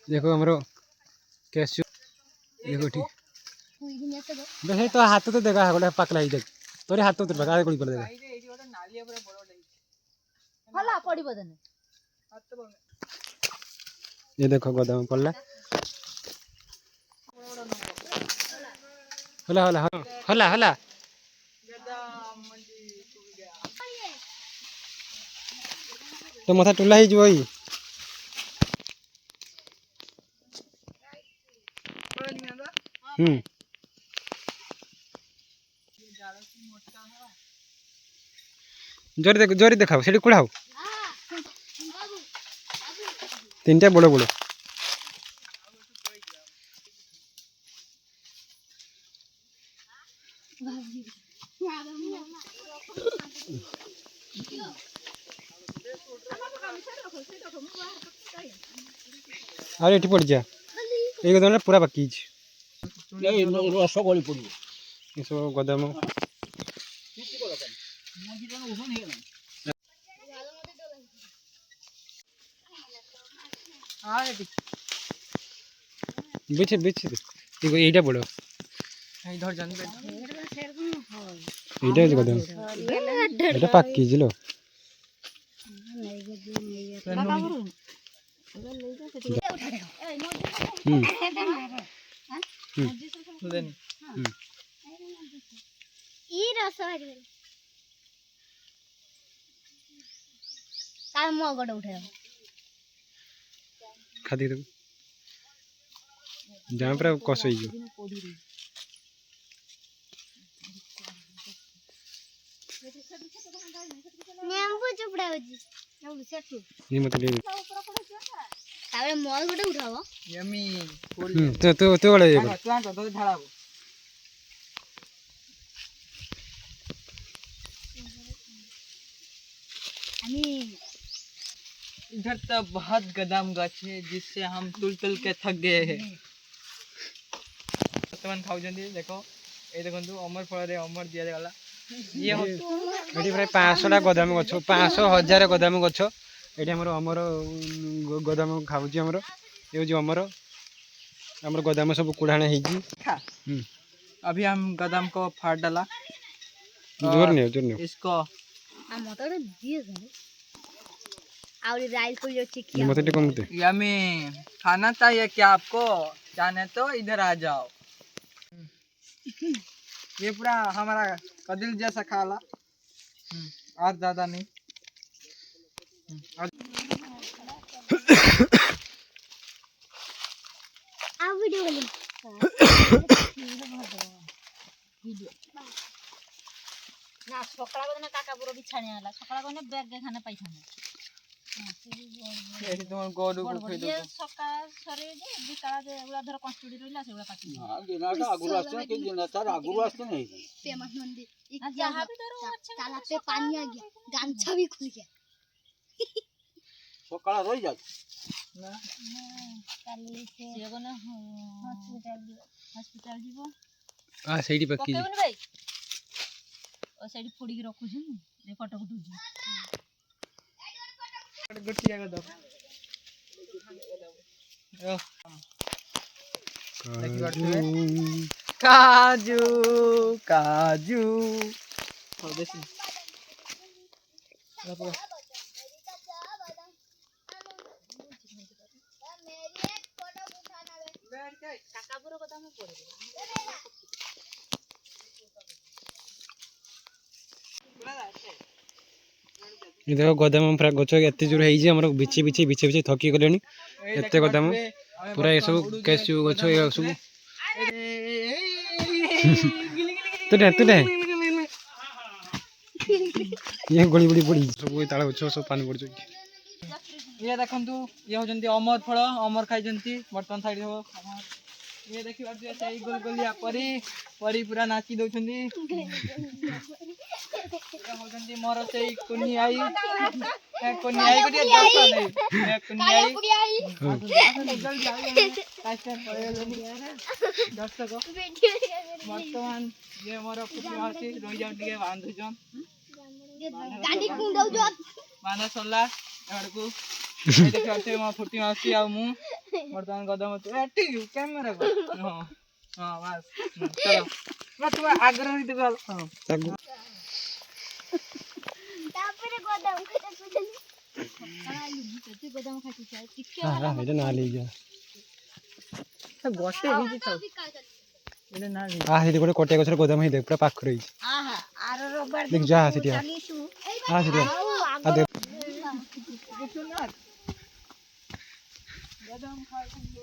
देखो हमरो कैसे देखो ठीक बस तो हाथ तो देखा गोटे पकला ही देख तोरे हाथ तो पका गोली पर देखा हला पड़िबो देने ये देखो गोदाम पड़ला हला हला हला हला तो माथा टुला ही जोई जोरी देखाओ सेठी कुड़ाओ तीनटा बड़ बड़ अरे एठी पड़ जा ए गोदाम पूरा बाकी रस गली पड़ो ये सब गोदाम बेचे बेचे देखो एटा बड़ धर जान एटा गोदाम एटा पाकी जिलो खादी तो जहाँ पर कस हो नींबू चुपड़ा होजी नींबू सेठू ये मत ले तावे मॉल गोटे उठाओ यमी तो वाला ये तो ढाळाबो इधर तो बहुत गदाम गाछ है जिससे हम तुल के थक गए हैं वर्तमान खाऊजंदी देखो ए देखंतु अमर फल रे अमर दिया गला ये एटी प्राय 500 टा गोदाम गछ 500 1000 गोदाम गछ एटी हमर अमर गोदाम खाउची हमर ए जो अमर हमर गोदाम सब कुड़ाणे हेजी अभी हम गदाम को फाड़ डाला जोर नहीं इसको आ मोटर दिए जाने और राइस को जो चिकिया ये मत कम दे यमी खाना चाहिए क्या आपको चाहे तो इधर आ जाओ ये पूरा हमारा कदिल जैसा खाला और ज्यादा नहीं आ वीडियो वाली ना सकाळ बदना काका पुरो बिछाणी आला सकाळ कोने बैग के खाना पैसा ये तुम गोडू को खै दो सकाळ सरे जे बिकाळा जे उला धर कॉन्स्टिट्यूट रहिला से उला काटी हां दिनाटा आगुरु आछन के दिनाटा आगुरु आछन नहीं फेमस मंदिर जहां भी धरो अच्छा तालाब पे पानी आ गया गामछा भी खुल गया सकाळ रही जा ना काली से गना हॉस्पिटल जीवो आ सेठी पक्की पकेबन भाई ओ सेठी फोड़ी के रखु छु जे फोटो उठु छु गुटिया का दो काजू काजू देसी काकापुर कथा में पड़े ये देखो गोदाम पूरा गछ एते जोर हेजी हमर बिछे बिछे थकी गलेनी एते गोदाम पूरा ये सब कैसे गछ ये सब तो दे ये गोली बड़ी पड़ी सब ताळ गछ सब पानी पड़ जाई ये देखंतु ये होजंती अमर फल अमर खाइजंती बर्तन साइड हो ये देखि बाजू सही गोल गोलिया परी पूरा नाची दउछंती ये होजंती मोर सही कुनी आई को दिया दस नहीं ये कुनी आई जल्दी आई कासे दस को वर्तमान ये मोर कुनी आसी रोई जाउ दिए बांधु जन गाड़ी कुंडौ जो बांधा सल्ला एडकू ए देखि आते म फुटी आसी आ मु ବର୍ତ୍ତମାନ ଗଦାମ ଏଠି କ୍ୟାମେରା ହଁ ହଁ ବାସ୍ ଚଲ ନା ତୁମ ଆଗ୍ରହ ହେଇଥିବ ହଁ ତାକୁ ତାପରେ ଗୋଦାମ ଖାଇତେ ତୁ ଗୋଦାମ ଖାଇତେ ଟିକେ ଏଇଟା ନାଲି ହେଇଯିବ ଗୋଟେ ହେଇଛି ଥାଉ ଏଇଟା ନା ସେଠି ଗୋଟେ କଟିଆ ଗଛର ଗୋଦାମ ହେଇଥାଏ ପୁରା ପାଖରେ ହେଇଛି ଆହା ଆର ରବିବାର ଦେଖ ଯା ସେଠି ଚାଲିଛୁ ସେଠି ଆଉ ଗଦାମ ଖାଇଛନ୍ତି